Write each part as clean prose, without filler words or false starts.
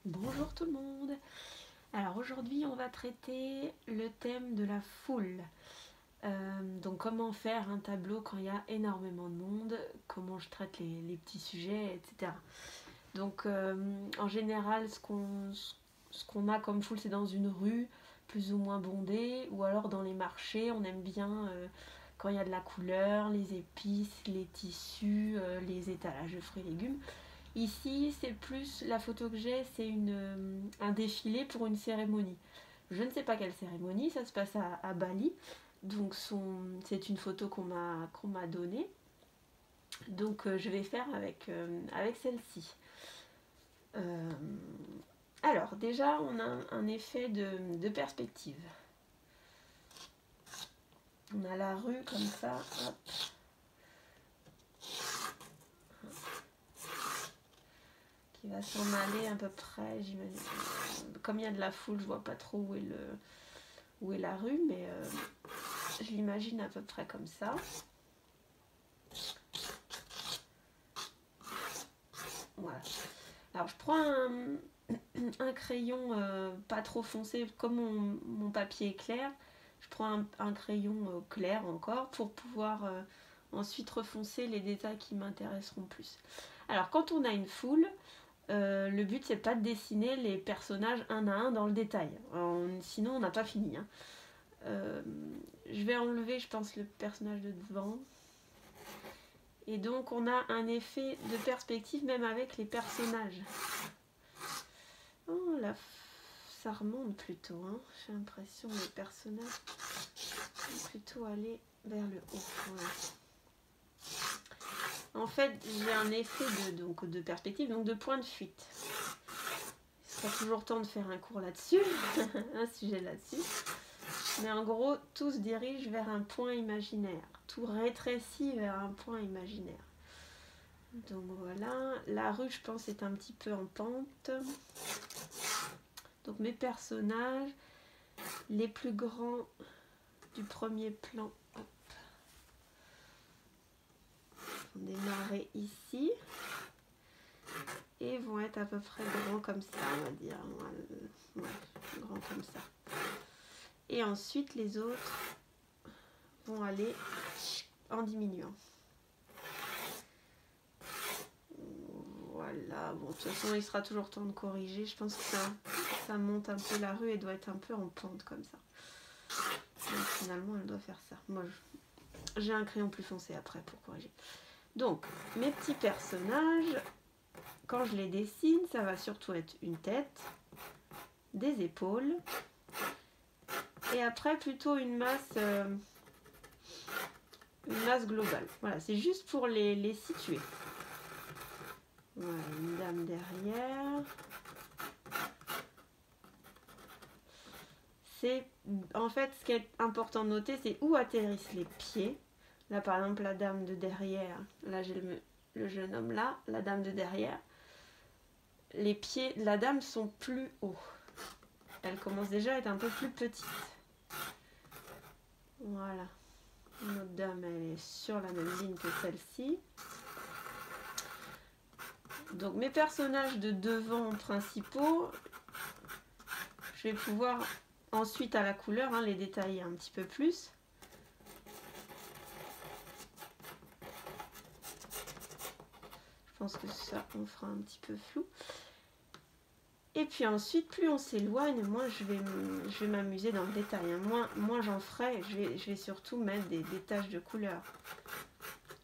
Bonjour tout le monde. Alors aujourd'hui on va traiter le thème de la foule. Donc comment faire un tableau quand il y a énormément de monde, comment je traite les petits sujets, etc. Donc en général ce qu'on a comme foule c'est dans une rue plus ou moins bondée ou alors dans les marchés. On aime bien quand il y a de la couleur, les épices, les tissus, les étalages de fruits et légumes. Ici, c'est plus la photo que j'ai, c'est un défilé pour une cérémonie. Je ne sais pas quelle cérémonie, ça se passe à Bali. Donc c'est une photo qu'on m'a donnée. Donc je vais faire avec celle-ci. Euh, alors déjà, on a un effet de perspective. On a la rue comme ça. Hop. Qui va s'en aller à peu près, j'imagine. Comme il y a de la foule, je vois pas trop où est la rue, mais je l'imagine à peu près comme ça. Voilà. Alors je prends un crayon pas trop foncé, comme mon papier est clair, je prends un crayon clair encore pour pouvoir ensuite refoncer les détails qui m'intéresseront plus. Alors quand on a une foule, le but c'est pas de dessiner les personnages un à un dans le détail. Sinon on n'a pas fini. Hein. Je vais enlever je pense le personnage de devant. Et donc on a un effet de perspective même avec les personnages. Oh là, ça remonte plutôt. Hein. J'ai l'impression que les personnages vont plutôt aller vers le haut. Voilà. En fait, j'ai un effet de perspective, donc de point de fuite. Il sera toujours temps de faire un cours là-dessus, un sujet là-dessus. Mais en gros, tout se dirige vers un point imaginaire. Tout rétrécit vers un point imaginaire. Donc voilà, la rue je pense est un petit peu en pente. Donc mes personnages, les plus grands du premier plan, hop, vont démarrer ici et vont être à peu près grands comme ça, on va dire. Ouais, grands comme ça. Et ensuite les autres vont aller en diminuant. Voilà, bon, de toute façon, il sera toujours temps de corriger. Je pense que ça monte un peu la rue et doit être un peu en pente comme ça. Donc, finalement, elle doit faire ça. Moi, j'ai un crayon plus foncé après pour corriger. Donc, mes petits personnages, quand je les dessine, ça va surtout être une tête, des épaules, et après, plutôt une masse globale. Voilà, c'est juste pour les situer. Voilà, une dame derrière. En fait, ce qui est important de noter, c'est où atterrissent les pieds. Là, par exemple, la dame de derrière. Là, j'ai le jeune homme là, la dame de derrière. Les pieds de la dame sont plus hauts. Elle commence déjà à être un peu plus petite. Voilà. Notre dame, elle est sur la même ligne que celle-ci. Donc, mes personnages de devant principaux, je vais pouvoir ensuite à la couleur les détailler un petit peu plus. Je pense que ça, on fera un petit peu flou. Et puis ensuite, plus on s'éloigne, moins je vais m'amuser dans le détail. Moins j'en ferai, je vais surtout mettre des taches de couleur.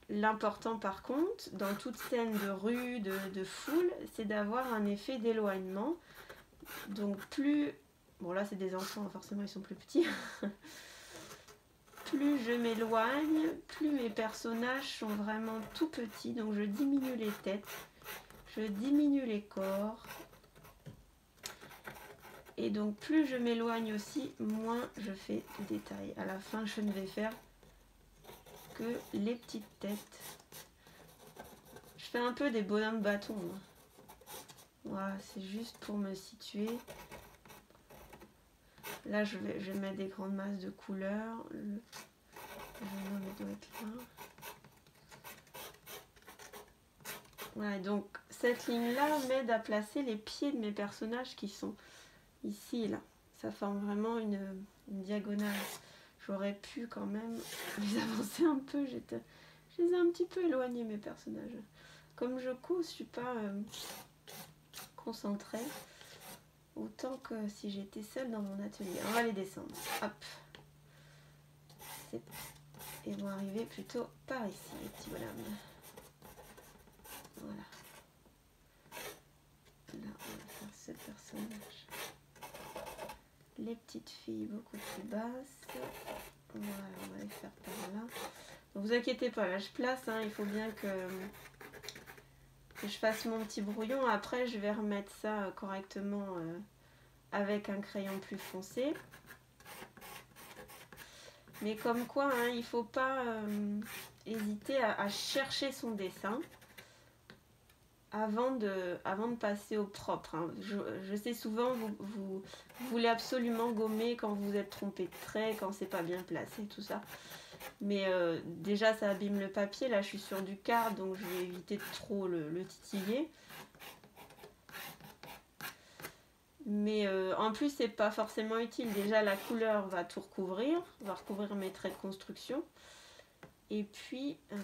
L'important par contre, dans toute scène de rue, de foule, c'est d'avoir un effet d'éloignement. Donc plus... Bon là c'est des enfants, forcément ils sont plus petits. Plus je m'éloigne, plus mes personnages sont vraiment tout petits. Donc je diminue les têtes, je diminue les corps. Et donc plus je m'éloigne aussi, moins je fais de détails. À la fin, je ne vais faire que les petites têtes. Je fais un peu des bonhommes bâtons. Voilà, c'est juste pour me situer. Là, je vais mettre des grandes masses de couleurs. Le jeune homme doit être là. Voilà, donc cette ligne-là m'aide à placer les pieds de mes personnages qui sont ici et là. Ça forme vraiment une diagonale. J'aurais pu quand même les avancer un peu. Je les ai un petit peu éloignés, mes personnages. Comme je couds, je suis pas concentrée. Autant que si j'étais seule dans mon atelier. On va les descendre. Hop. Ils vont arriver plutôt par ici, les petits bonhommes. Voilà. Là, on va faire ce personnage. Les petites filles beaucoup plus basses. Voilà, on va les faire par là. Donc vous inquiétez pas, là je place, hein, il faut bien que je fasse mon petit brouillon. Après, je vais remettre ça correctement avec un crayon plus foncé. Mais comme quoi, hein, il ne faut pas hésiter à chercher son dessin avant de passer au propre. Hein. Je sais souvent, vous voulez absolument gommer quand vous êtes trompé de trait, quand c'est pas bien placé, tout ça. Mais déjà, ça abîme le papier. Là, je suis sur du card, donc je vais éviter de trop le titiller. Mais en plus, c'est pas forcément utile. Déjà, la couleur va tout recouvrir, va recouvrir mes traits de construction. Et puis, là,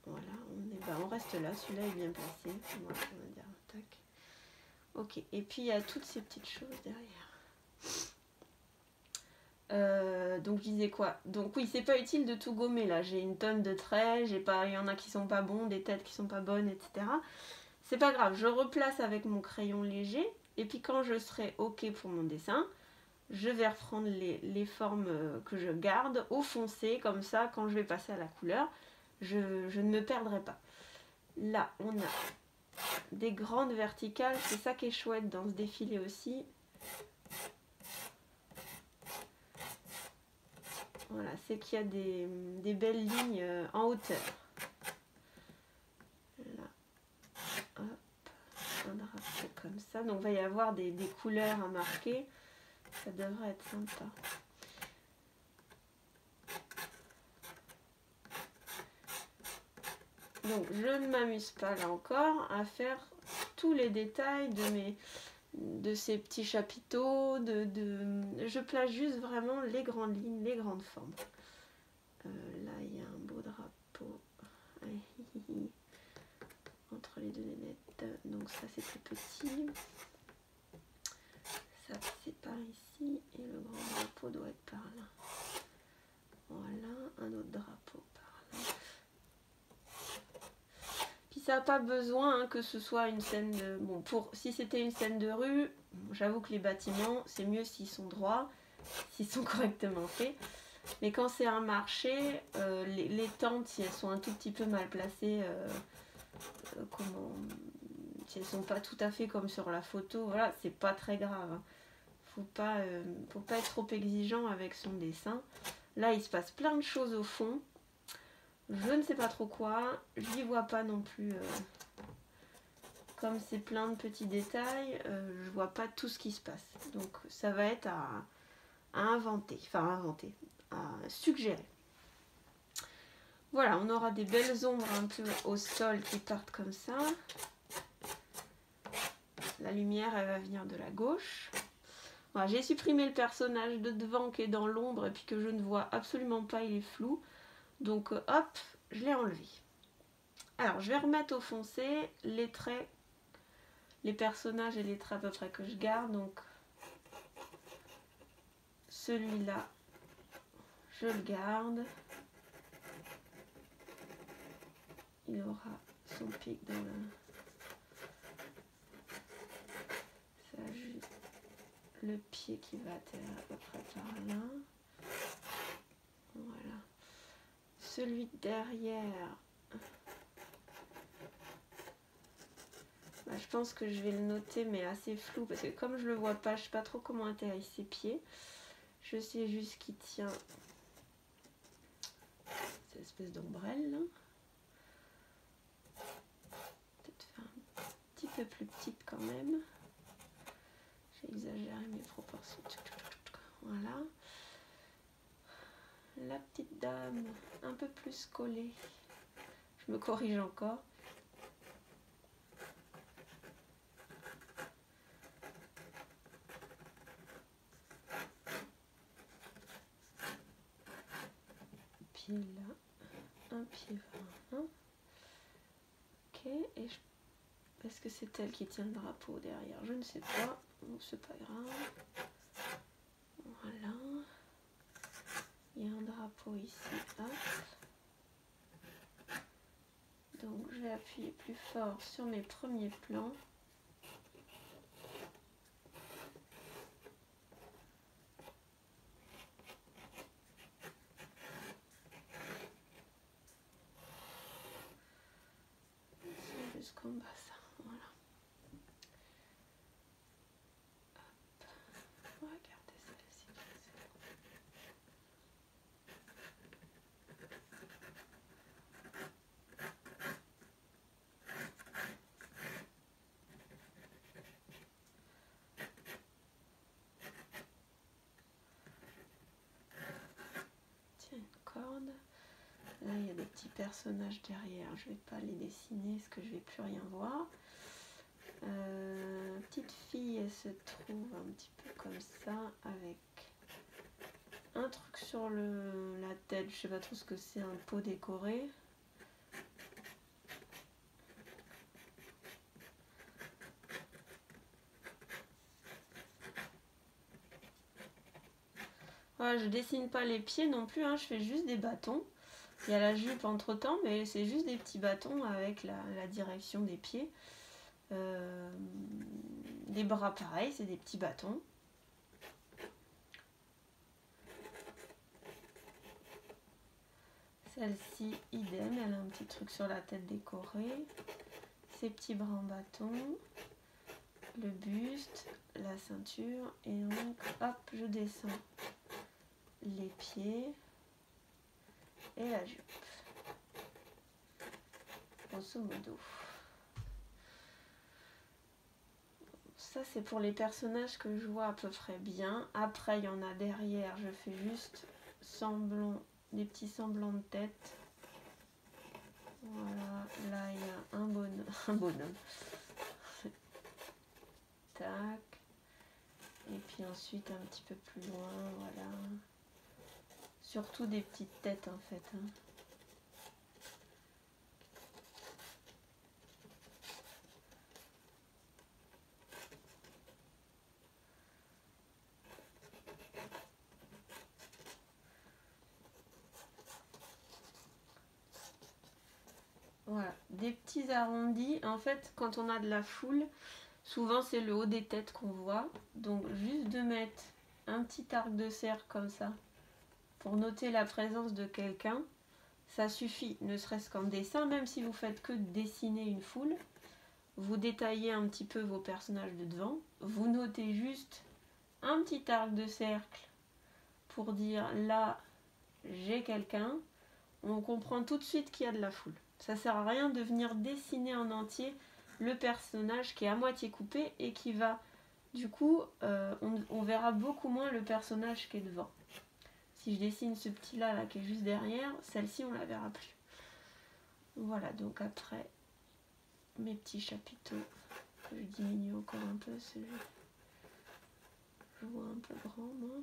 voilà, on reste là. Celui-là est bien placé. Voilà, on va dire, tac. Ok, et puis il y a toutes ces petites choses derrière. Donc je disais quoi? Donc oui, c'est pas utile de tout gommer là. J'ai une tonne de traits, il y en a qui sont pas bons, des têtes qui sont pas bonnes, etc. C'est pas grave, je replace avec mon crayon léger. Et puis quand je serai ok pour mon dessin, je vais reprendre les formes que je garde au foncé, comme ça quand je vais passer à la couleur, je ne me perdrai pas. Là, on a des grandes verticales, c'est ça qui est chouette dans ce défilé aussi. Voilà, c'est qu'il y a des belles lignes en hauteur. Là, hop, un drapeau comme ça. Donc il va y avoir des couleurs à marquer. Ça devrait être sympa. Donc je ne m'amuse pas là encore à faire tous les détails de ces petits chapiteaux. Je place juste vraiment les grandes lignes, les grandes formes. Là il y a un beau drapeau. Entre les deux nénettes. Donc ça c'est plus petit. Ça c'est par ici. Et le grand drapeau doit être par là. Voilà, un autre drapeau par là. Puis ça n'a pas besoin que ce soit une scène de... Bon, si c'était une scène de rue, j'avoue que les bâtiments, c'est mieux s'ils sont droits, s'ils sont correctement faits. Mais quand c'est un marché, les tentes, si elles sont un tout petit peu mal placées, si elles sont pas tout à fait comme sur la photo, voilà, c'est pas très grave. Hein. Faut pas être trop exigeant avec son dessin. Là, il se passe plein de choses au fond. Je ne sais pas trop quoi. Je n'y vois pas non plus. Comme c'est plein de petits détails, je vois pas tout ce qui se passe. Donc ça va être à inventer. Enfin, à inventer. À suggérer. Voilà, on aura des belles ombres un peu au sol qui partent comme ça. La lumière, elle va venir de la gauche. Voilà, j'ai supprimé le personnage de devant qui est dans l'ombre et puis que je ne vois absolument pas, il est flou. Donc hop, je l'ai enlevé. Alors, je vais remettre au foncé les traits, les personnages et les traits à peu près que je garde. Donc, celui-là, je le garde. Il aura son pic dans le... Ça a juste le pied qui va atterrir à peu près par là. Voilà. Celui derrière... Bah, je pense que je vais le noter, mais assez flou, parce que comme je le vois pas, je sais pas trop comment atterrir ses pieds. Je sais juste qu'il tient cette espèce d'ombrelle là. Peut-être faire un petit peu plus petite quand même. J'ai exagéré mes proportions. Voilà. La petite dame, un peu plus collée. Je me corrige encore. pied là, un pied voilà. Ok, et est-ce que c'est elle qui tient le drapeau derrière? Je ne sais pas, c'est pas grave. Voilà. Il y a un drapeau ici, hop. Donc je vais appuyer plus fort sur mes premiers plans. Jusqu'en bas ça, voilà. Hop. On va garder celle-ci. Tiens, une corde. Là, il y a des petits personnages derrière. Je vais pas les dessiner parce que je vais plus rien voir. Petite fille, elle se trouve un petit peu comme ça avec un truc sur la tête. Je sais pas trop ce que c'est, un pot décoré. Voilà, je dessine pas les pieds non plus, hein, je fais juste des bâtons. Il y a la jupe entre temps, mais c'est juste des petits bâtons avec la direction des pieds. Les bras pareil, c'est des petits bâtons. Celle-ci, idem, elle a un petit truc sur la tête décoré. Ces petits bras en bâton, le buste, la ceinture, et donc hop, je descends les pieds et la jupe. Grosso modo. Ça c'est pour les personnages que je vois à peu près bien. Après il y en a derrière, je fais juste des petits semblants de tête. Voilà, là il y a un bonhomme. Tac. Et puis ensuite un petit peu plus loin, voilà. Surtout des petites têtes en fait. Hein. Voilà, des petits arrondis. En fait, quand on a de la foule, souvent c'est le haut des têtes qu'on voit. Donc juste de mettre un petit arc de cercle comme ça pour noter la présence de quelqu'un, ça suffit, ne serait-ce qu'en dessin, même si vous faites que dessiner une foule. Vous détaillez un petit peu vos personnages de devant, vous notez juste un petit arc de cercle pour dire là j'ai quelqu'un, on comprend tout de suite qu'il y a de la foule. Ça sert à rien de venir dessiner en entier le personnage qui est à moitié coupé et qui va, du coup, on verra beaucoup moins le personnage qui est devant. Si je dessine ce petit là qui est juste derrière, celle-ci on la verra plus. Voilà, donc après mes petits chapiteaux, je diminue encore un peu celui. Je vois un peu grand moi.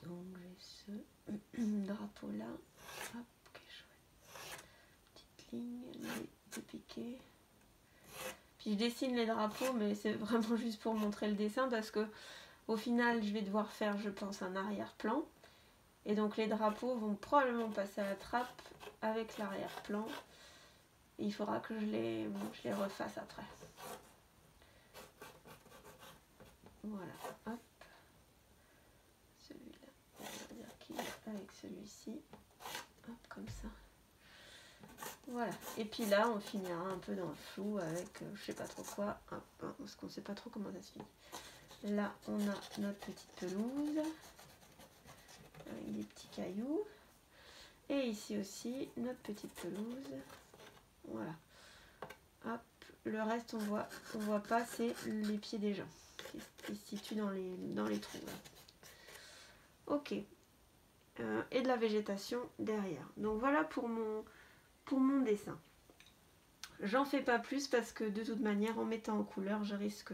Donc j'ai ce drapeau là. Hop, quel chouette. Petite ligne, les piquets. Puis je dessine les drapeaux, mais c'est vraiment juste pour montrer le dessin parce que au final je vais devoir faire, je pense, un arrière-plan. Et donc les drapeaux vont probablement passer à la trappe avec l'arrière-plan. Et il faudra que je les refasse après. Voilà, hop. Celui-là, on va dire qu'il est avec celui-ci. Hop, comme ça. Voilà, et puis là on finira un peu dans le flou avec je sais pas trop quoi, parce qu'on sait pas trop comment ça se finit. Là on a notre petite pelouse avec des petits cailloux, et ici aussi notre petite pelouse. Voilà, hop, le reste on voit pas, c'est les pieds des gens qui se situent dans les trous là. Ok, et de la végétation derrière. Donc voilà pour mon dessin. J'en fais pas plus parce que de toute manière en mettant en couleur je risque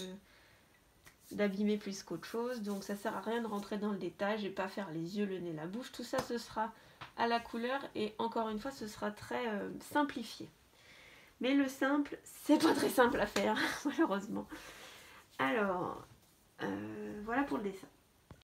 d'abîmer plus qu'autre chose. Donc ça sert à rien de rentrer dans le détail. Je vais pas faire les yeux, le nez, la bouche. Tout ça, ce sera à la couleur. Et encore une fois, ce sera très simplifié. Mais le simple, c'est pas très simple à faire, malheureusement. Alors, voilà pour le dessin.